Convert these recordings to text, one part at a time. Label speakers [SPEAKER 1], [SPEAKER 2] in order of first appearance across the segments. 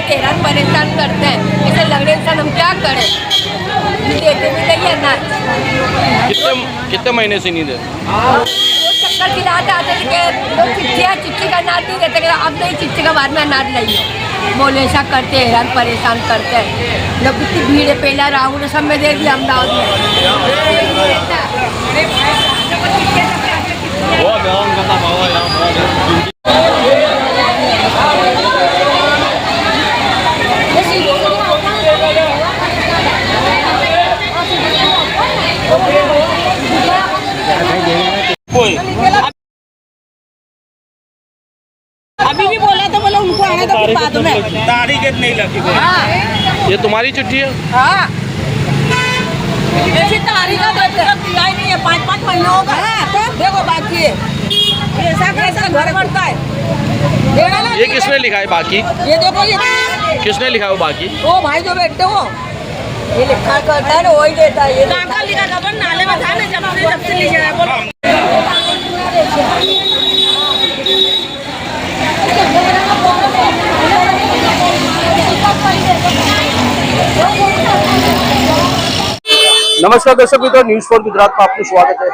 [SPEAKER 1] के हैरान परेशान करते हैं। ऐसे लंगड़े इंसान हम क्या करें? देते भी नहीं है ना।
[SPEAKER 2] कितने महीने से नहीं दे?
[SPEAKER 1] चक्कर खिलाते आते थे लोग, चिट्ठी का अनाज नहीं देते, अब नहीं चिट्ठी का बाद में अनाज लाइए। बोले ऐसा करते हैं, हैरान परेशान करते हैं लोग। कितनी भीड़ है, पहला राहुल सब में दे दिया अहमदाबाद में।
[SPEAKER 3] अभी भी बोला तो बोला उनको आना था बाद में।
[SPEAKER 2] तारीख नहीं लगी।
[SPEAKER 3] हाँ।
[SPEAKER 2] ये तुम्हारी चिट्ठी है?
[SPEAKER 3] हाँ। ऐसी तारीख का दिया ही नहीं है, 5-5 महीना होगा। तो देखो बाकी है, ऐसा कैसा घर बनता है।
[SPEAKER 2] ये किसने लिखा है बाकी?
[SPEAKER 3] ये देखो, ये
[SPEAKER 2] किसने लिखा है वो बाकी?
[SPEAKER 3] वो भाई जो बैठते हो,
[SPEAKER 1] ये लिखा करता है ना, वही देता है। ये
[SPEAKER 3] काका लिखा था नाले में था ना, जब से ले जाए बोलो।
[SPEAKER 4] નમસ્કાર દર્શક મિત્રો, ન્યૂઝ ફોર ગુજરાતમાં આપનું સ્વાગત છે।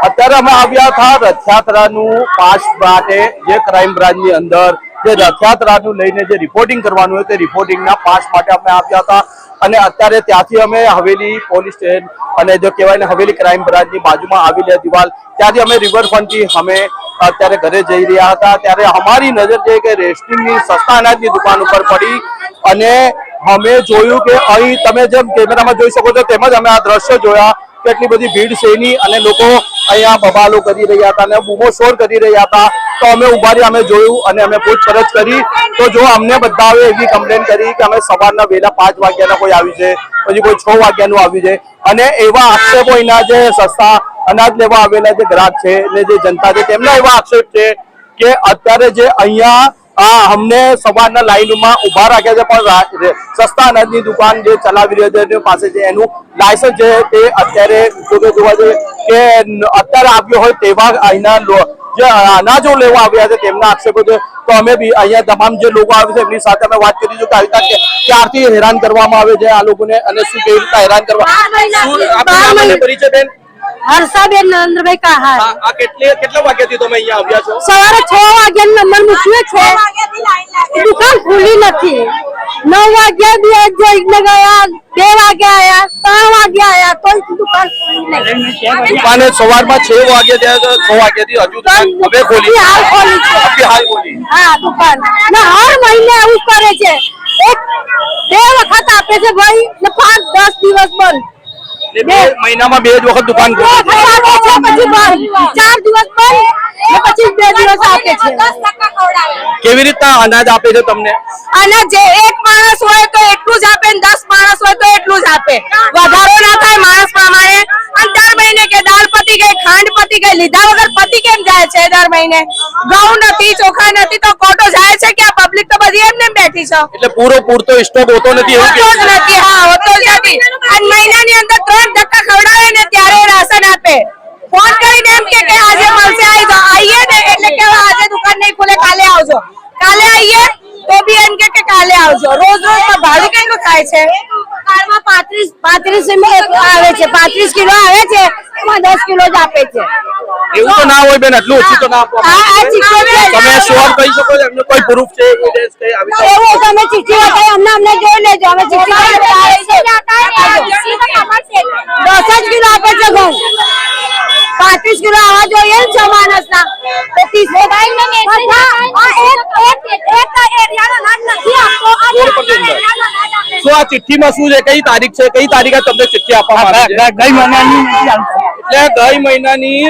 [SPEAKER 4] અત્યારે અમે આવ્યા હતા રથયાત્રાનું પાસ માટે, જે ક્રાઇમ બ્રાન્ચની અંદર જે રથયાત્રાનું લઈને જે રિપોર્ટિંગ કરવાનું હોય તે રિપોર્ટિંગના પાસ માટે અમે આવ્યા હતા। અને અત્યારે ત્યાંથી અમે હવેલી પોલીસ સ્ટેશન અને જો કહેવાય ને હવેલી ક્રાઇમ બ્રાન્ચની બાજુમાં આવેલી દિવાલ, ત્યાંથી અમે રિવરફ્રન્ટથી અમે અત્યારે ઘરે જઈ રહ્યા હતા। ત્યારે અમારી નજર છે કે રેશનિંગની સસ્તા અનાજની દુકાન ઉપર પડી અને અમે જોયું કે અહીં તમે જેમ કેમેરામાં જોઈ શકો છો તેમજ અમે આ દ્રશ્ય જોયા કે એટલી બધી ભીડ છે નહીં અને લોકો અહીંયા બબાલો કરી રહ્યા હતા અને બૂમો શોર કરી રહ્યા હતા। તો અમે ઉભા રહ્યા, અમે જોયું અને અમે પૂછપરછ કરી તો જો અમને બધાએ એવી કમ્પ્લેન કરી કે અમે સવારના વહેલા 5 વાગ્યાના કોઈ આવી છે, પછી કોઈ 6 વાગ્યાનું આવી છે અને એવા આક્ષેપો એના જે સસ્તા અનાજ લેવા આવેલા જે ગ્રાહક છે ને જે જનતા છે તેમના એવા આક્ષેપ છે કે અત્યારે જે અહીંયા અમને સવારના લાઈનમાં ઉભા રાખ્યા છે, પણ સસ્તા અનાજની દુકાન જે ચલાવી રહ્યા છે એની પાસે જે એનું લાયસન્સ છે તે અત્યારે જોવા જોઈએ કે અત્યારે આવ્યો હોય તેવા અહીંના જે અનાજો લેવા આવ્યા છે તેમના આક્ષેપો છે। તો અમે બી અહીંયા તમામ જે લોકો આવે છે એમની સાથે અમે વાત કરીશું કે આવી રીતે ક્યારથી હેરાન કરવામાં આવે છે આ લોકોને અને શું કેવી રીતે હેરાન કરવા। પરિચય બેન?
[SPEAKER 5] હર્ષાબેન નરેન્દ્રભાઈ કાહાર।
[SPEAKER 4] આ કેટલા વાગ્યાથી તમે અહીંયા આવ્યા છો?
[SPEAKER 5] સવારે 6 વાગ્યાનો નંબર મૂક્યો છે, દુકાન ખુલી નથી। 9 વાગ્યા જોઈને ગયા, 2 વાગ્યા આયા, 3 વાગ્યા આયા, કોઈ દુકાન ખુલી નહીં।
[SPEAKER 4] દુકાને સવારમાં 6 વાગ્યા થયા તો 6 વાગ્યાથી હજુ દુકાન હવે ખોલી છે?
[SPEAKER 5] હાલ ખોલી છે,
[SPEAKER 4] હાલ ખોલી।
[SPEAKER 5] હા દુકાન ને હર મહિને આવું કરે છે। 2 વખત આપે છે ભાઈ ને 5-10 દિવસ બંધ।
[SPEAKER 4] 2 મહિનામાં 2 જ વખત દુકાન ખોલે છે,
[SPEAKER 5] પછી 4 દિવસ બંધ ને પછી 2 દિવસ આપે છે।
[SPEAKER 4] કેવી રીતના અનાજ આપે છે તમને?
[SPEAKER 5] અને જે એક માણસ હોય તો એટલું જ આપે, 10 માણસ હોય તો એટલું જ આપે, વધારો ના થાય માણસ પ્રમાણે। અને દર મહિને કે દાળ પતી ગઈ, ખાંડ પતી ગઈ, લીધા વગર પતી કેમ જાય છે દર મહિને? ઘઉં નથી, ચોખા નથી તો કોટો જાય છે કે પબ્લિક તો બધી એમને બેઠી છે।
[SPEAKER 4] એટલે પૂરતો સ્ટોક હોતો નથી એવું
[SPEAKER 5] હોતો જ નથી, હા હોતો જ નથી। અને મહિનાની અંદર 3 ધક્કા ખવડાવે ને ત્યારે રાશન આપે। ફોન કરીને એમ કે આજે મળશે, આવી જાઓ, આવીએ ને એટલે કે આજે દુકાન નહીં ખુલે, કાલે આવજો, કાલે આવીએ તો બી એમ કે કાલે આવજો। રોજ ભાડું કેટલું થાય છે? કારમાં 35 આવે છે, 35 કિલો આવે છે, એમાં 10 કિલો જ આપે છે।
[SPEAKER 4] એવું તો ના હોય બેન, આટલું ઓછું તો ના આપવા। તમે શ્યોર કહી શકો છો એમને કોઈ પ્રૂફ છે?
[SPEAKER 5] એવું તમે ચિઠ્ઠી બતાવી અમને જોઈ લેજો, અમે ચિઠ્ઠી 10 કિલો આપે છે ઘઉં, 35 કિલો આવવા જોઈએ ને 6 માણસના તો 30
[SPEAKER 4] શું આ ચિઠ્ઠીમાં શું છે? કઈ તારીખ છે? કઈ તારીખે તમને ચિઠ્ઠી આપવામાં આવે છે? ગઈ મહિનાની એટલે ગઈ મહિનાની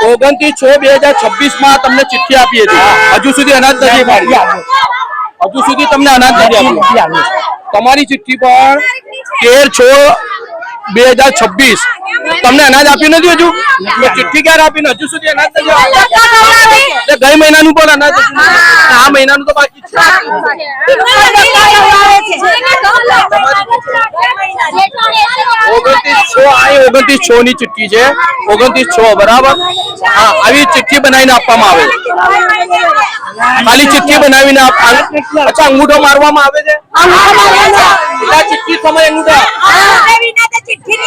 [SPEAKER 4] 29/6/2026 તમને ચિઠ્ઠી આપી હતી, હજુ સુધી અનાજ નથી મળ્યું, હજુ સુધી તમને અનાજ નથી આપ્યું। તમારી ચિઠ્ઠી પણ 13/6/2026 તમને અનાજ આપ્યું નથી હજુ? ચિઠ્ઠી ક્યારે આપી? હજુ સુધી અનાજ નથી આપ્યું। ગઈ મહિનાનું પણ અનાજ, આ મહિનાનું તો બાકી છે। 29/6 ની ચિઠ્ઠી છે, 29/6 બરાબર। હા, આવી ચિઠ્ઠી બનાવીને આપવામાં આવે છે। ખાલી ચિઠ્ઠી બનાવીને અચ્છા અંગૂઠો મારવામાં આવે છે પેલા ચિઠ્ઠી સમય અંગૂઠા
[SPEAKER 5] ચિઠ્ઠી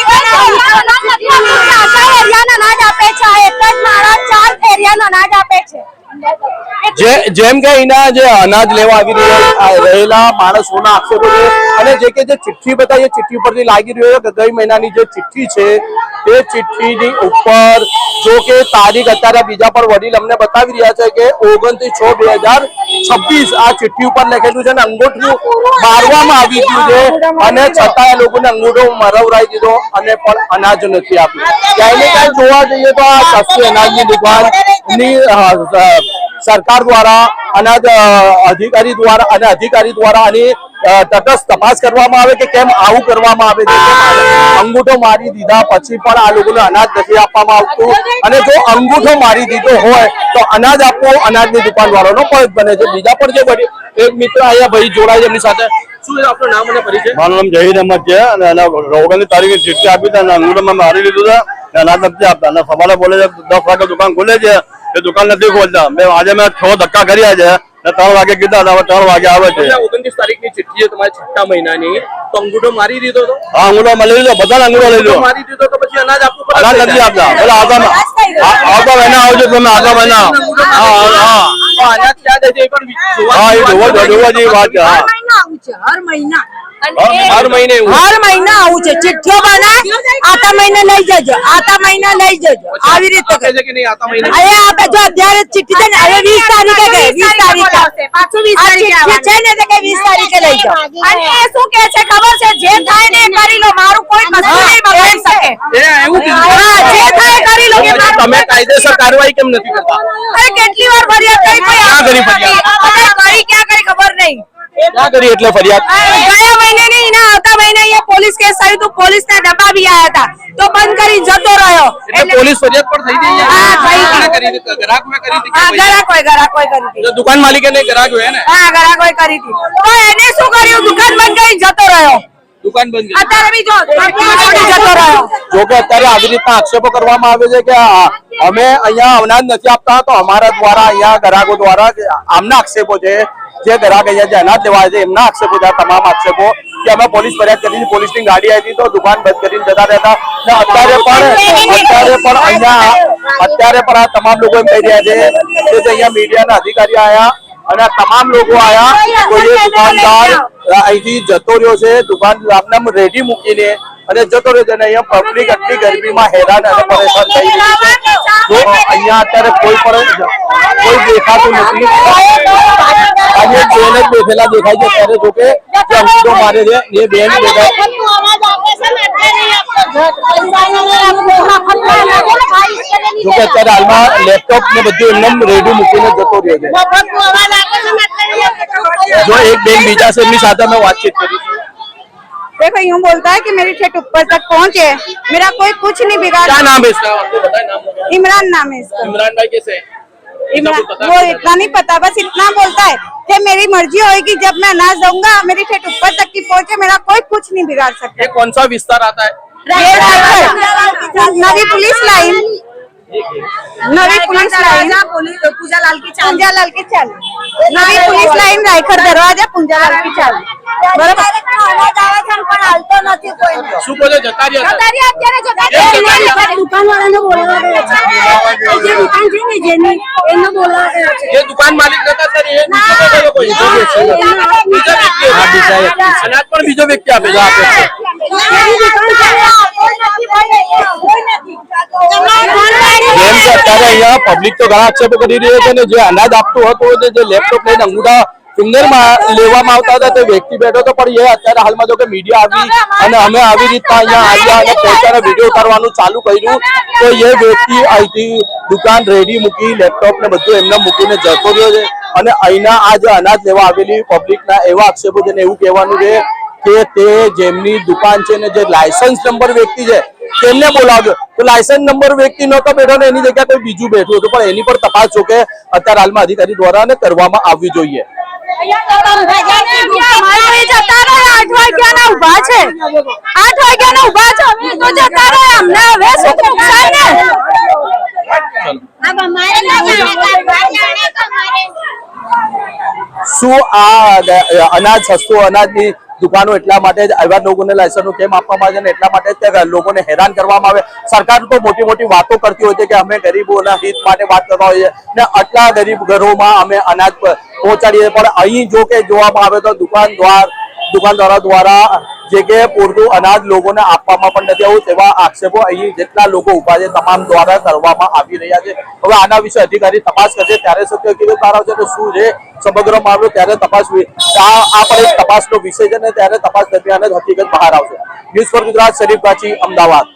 [SPEAKER 5] નહીં અનાજ આપે છે એક જ માણસ 4 એરિયાનો અનાજ આપે છે
[SPEAKER 4] જેમ કે અહીંના જે અનાજ લેવા આવી રહેલા માણસોના આક્ષેપો છે અને જે ચિઠ્ઠી બતાવી ચિઠ્ઠી પરથી લાગી રહ્યો છે કે ગઈ મહિનાની જે ચિઠ્ઠી છે તે ચિઠ્ઠીની ઉપર જો કે તારીખ અત્યારે બીજા પર વડીલ અમને બતાવી રહ્યા છે કે 29/6/2026 આ ચિઠ્ઠી ઉપર લખેલું છે અને અંગૂઠું મારવામાં આવી ગયું છે અને છતાં લોકોને અંગૂઠો મરવરાઈ દીધો અને પણ અનાજ નથી આપ્યું ક્યાંય ને ક્યાંય જોવા જઈએ તો આ સસ્તી અનાજની દુકાનની સરકાર દ્વારા અનાજ અધિકારી દ્વારા આની તટસ્થ તપાસ કરવામાં આવે કે કેમ આવું કરવામાં આવે છે અંગૂઠો મારી દીધા પછી પણ આ લોકોને અનાજ નથી આપવામાં આવતું અને જો અંગૂઠો મારી દીધો હોય તો અનાજ આપવો અનાજની દુકાન વાળાનો ફરજ બને છે બીજા પણ જે એક મિત્ર અહીંયા ભાઈ જોડાય છે એમની સાથે શું આપનું નામ અને પરિચય
[SPEAKER 6] મારું નામ જહીર અહેમદ છે અને એના 19 તારીખે ચિઠ્ઠી આપી હતી અને અંગૂઠામાં મારી લીધું છે અનાજ નથી આપતા અને સવારે બોલે છે 10 વાગે દુકાન ખુલે છે એ દુકાન નથી ખોલતા આજે મેં 6 ધક્કા કર્યા છે 3 વાગે કીધા હતા 3 વાગે આવે છે
[SPEAKER 4] 29 તારીખની ચિઠ્ઠી છે તમારી 6 મહિનાની તો અંગૂઠો મારી દીધો તો
[SPEAKER 6] હા અંગૂઠો મળી લીધો બધા અંગૂઠો લઈ લો
[SPEAKER 4] મારી દીધો તો પછી અનાજ આપવું પડે
[SPEAKER 6] અનાજ નથી આપતા પેલા આવતા મહિના આવજો તમે આવતા મહિના
[SPEAKER 4] અનાજ ક્યાં જાય છે એ પણ
[SPEAKER 6] હા એ જોવા જેવી વાત છે હા
[SPEAKER 4] હર મહિને
[SPEAKER 5] આવું છે ચિઠ્ઠીઓ બનાય આતા મહિને લઈ જજો આવી રીતે
[SPEAKER 4] છે કે નહીં આતા મહિને
[SPEAKER 5] અહીંયા આપે જો અત્યારે ચિઠ્ઠી છે ને હવે 20 તારીખે ગઈ 20 તારીખે પાછું 20 તારીખે છે ને તો કે 20 તારીખે લઈ જાઓ અને એ શું કહે છે ખબર છે જે થાય ને એ કરી લો મારું કોઈ કશું નહીં બગાડી શકે
[SPEAKER 4] એવું કીધું
[SPEAKER 5] હા જે થાય કરી લો
[SPEAKER 4] તમે કાયદેસર કાર્યવાહી કેમ નથી કરતા
[SPEAKER 5] અરે કેટલી વાર ફરિયાદ કરી
[SPEAKER 4] ક્યાં કરી ફરિયાદ?
[SPEAKER 5] ક્યાં કરી ખબર નહીં
[SPEAKER 4] ક્યાં કરી એટલે ફરિયાદ
[SPEAKER 5] ગયા મહિને નહીં ના આવતા મહિને અહીંયા પોલીસ કેસ થયું તો પોલીસ ના દબાવી આયા હતા તો બંધ કરી જતો રહ્યો
[SPEAKER 4] એટલે પોલીસ ફરિયાદ પણ થઈ ગઈ
[SPEAKER 5] હા, થઈ ગઈ.
[SPEAKER 4] કોણે કરી હતી? ગ્રાહકોએ કરી હતી કે
[SPEAKER 5] હા
[SPEAKER 4] ભાઈ?
[SPEAKER 5] ગરાકોય કરી હતી
[SPEAKER 4] જો દુકાન માલિકે ને ગ્રાહક હોય ને
[SPEAKER 5] હા ગરાકોય કરી હતી તો એને શું કર્યું દુકાન બંધ કરી જતો રહ્યો
[SPEAKER 4] દુકાન બંધ કરી.
[SPEAKER 5] અત્યારે બી જો જતો રહ્યો
[SPEAKER 4] જો કે અત્યારે આવી રીતના આક્ષેપો કરવામાં આવે છે કે અમે અહીંયા અનાજ નથી આપતા તો અમારા દ્વારા અહીંયા ગ્રાહકો દ્વારા આમના આક્ષેપો છે જે ગ્રાહક અહીંયા જે અનાજ લેવા આવે છે એમના આક્ષેપો છે આ તમામ આક્ષેપો કે અમે પોલીસ ફરિયાદ કરી પોલીસની ગાડી આવી હતી તો દુકાન બંધ કરીને જતા રહેતા ને અત્યારે પણ આ તમામ લોકો એમ કહી રહ્યા છે કે જે અહીંયા મીડિયાના અધિકારી આયા અને આ તમામ લોકો આયા તો એ દુકાનદાર અહીંથી જતો રહ્યો છે દુકાન આપના રેડી મૂકીને અને જતો રહ્યો છે અને અહીંયા પબ્લિક આટલી ગરમીમાં હેરાન અને પરેશાન થઈ રહી છે તો અહીંયા અત્યારે કોઈ દેખાતું નથી આજે બેન જ બેઠેલા દેખાય છે ત્યારે જો કે જે અંગૂઠો મારે છે એ બેન દેખાય જો કે અત્યારે હાલમાં લેપટોપ ને બધું એમને રેડી મૂકીને જતો રહ્યો છે जो एक बेन बीजा से अपनी साथ में बातचीत करी
[SPEAKER 5] देखो यूं बोलता है कि मेरी ठेठ ऊपर तक पहुंचे मेरा कोई कुछ नहीं बिगाड़ा
[SPEAKER 4] क्या नाम है इसका आपको बताए नाम
[SPEAKER 5] इमरान नाम है इसका
[SPEAKER 4] इमरान भाई कैसे
[SPEAKER 5] वो इतना नहीं पता बस इतना बोलता है कि मेरी मर्जी होगी जब मैं अनाज दूंगा मेरी ठेठ ऊपर तक की पहुंचे मेरा कोई कुछ नहीं बिगाड़ सकता
[SPEAKER 4] ये कौन सा विस्तार आता है
[SPEAKER 5] ये नवी पुलिस लाइन नवी पुलिस लाइन पूजालाल की चाल नवी पुलिस लाइन रायखर दरवाजा पूजालाल की चाल बराबर હાલતો નથી કોઈ
[SPEAKER 4] શું બોલે જતા રહ્યા
[SPEAKER 5] અત્યારે દુકાનવાળાને બોલાવા જે દુકાન છે ને જેની એને બોલાવા
[SPEAKER 4] ये दुकान मालिक नता सर ये बीજો व्यक्ति अनाज पर बीજો व्यक्ति आपे जो आपे જેમ કે અત્યારે અહીંયા પબ્લિક તો ઘણા આક્ષેપો કરી રહી છે ને જે અનાજ આપતું હતું જે લેપટોપ લઈને અંગૂઠા ફિંગરમાં લેવામાં આવતા હતા તે વ્યક્તિ બેઠો હતો પણ એ અત્યારે હાલમાં જો કે મીડિયા આવી અને અમે આવી રીતના અહીંયા આવ્યા અને પોતાના વિડીયો ઉતારવાનું ચાલુ કર્યું તો એ વ્યક્તિ અહીંથી દુકાન રેડી મૂકી લેપટોપ ને બધું એમને મૂકીને જતો રહ્યો છે અને અહીંના આ જે અનાજ લેવા આવેલી પબ્લિકના એવા આક્ષેપો છે ને એવું કહેવાનું છે કે તે જેમની દુકાન છે ને જે લાયસન્સ નંબર વ્યક્તિ છે તેમને બોલાવ્યો તો લાયસન્સ નંબર વ્યક્તિ નતો બેઠો ને એની જગ્યાએ કોઈ બીજું બેઠું હતું પણ એની પર તપાસ જો કે અત્યારે હાલમાં અધિકારી દ્વારા ને કરવામાં આવવી જોઈએ
[SPEAKER 5] 8 વાગ્યાના ઉભા છે 8 વાગ્યાના ઉભા છે અમે તો જતા રહે અમને હવે શું નુકસાન ને
[SPEAKER 4] શું આ અનાજ સસ્તું અનાજની દુકાનો એટલા માટે જ એવા લોકોને લાયસન્સ કેમ આપવામાં આવે છે અને એટલા માટે જ તે લોકોને હેરાન કરવામાં આવે? સરકાર તો મોટી મોટી વાતો કરતી હોય છે કે અમે ગરીબોના હિત માટે વાત કરતા હોઈએ ને આટલા ગરીબ ઘરોમાં અમે અનાજ પહોંચાડીએ, પણ અહીં જો કે જોવામાં આવે તો દુકાનદારો દ્વારા જે કે પૂરતું અનાજ લોકોને આપવામાં પણ નથી આવું તેવા આક્ષેપો અહીં જેટલા લોકો ઉભા છે તમામ દ્વારા કરવામાં આવી રહ્યા છે. હવે આના વિશે અધિકારી તપાસ કરશે ત્યારે સત્ય હકીકત બહાર આવશે તો શું છે સમગ્ર મામલો ત્યારે તપાસ આ પણ એક તપાસનો વિષય છે ને ત્યારે તપાસ દરમિયાન જ હકીકત બહાર આવશે. News for Gujarat, Sharif ગાછી, Ahmedabad.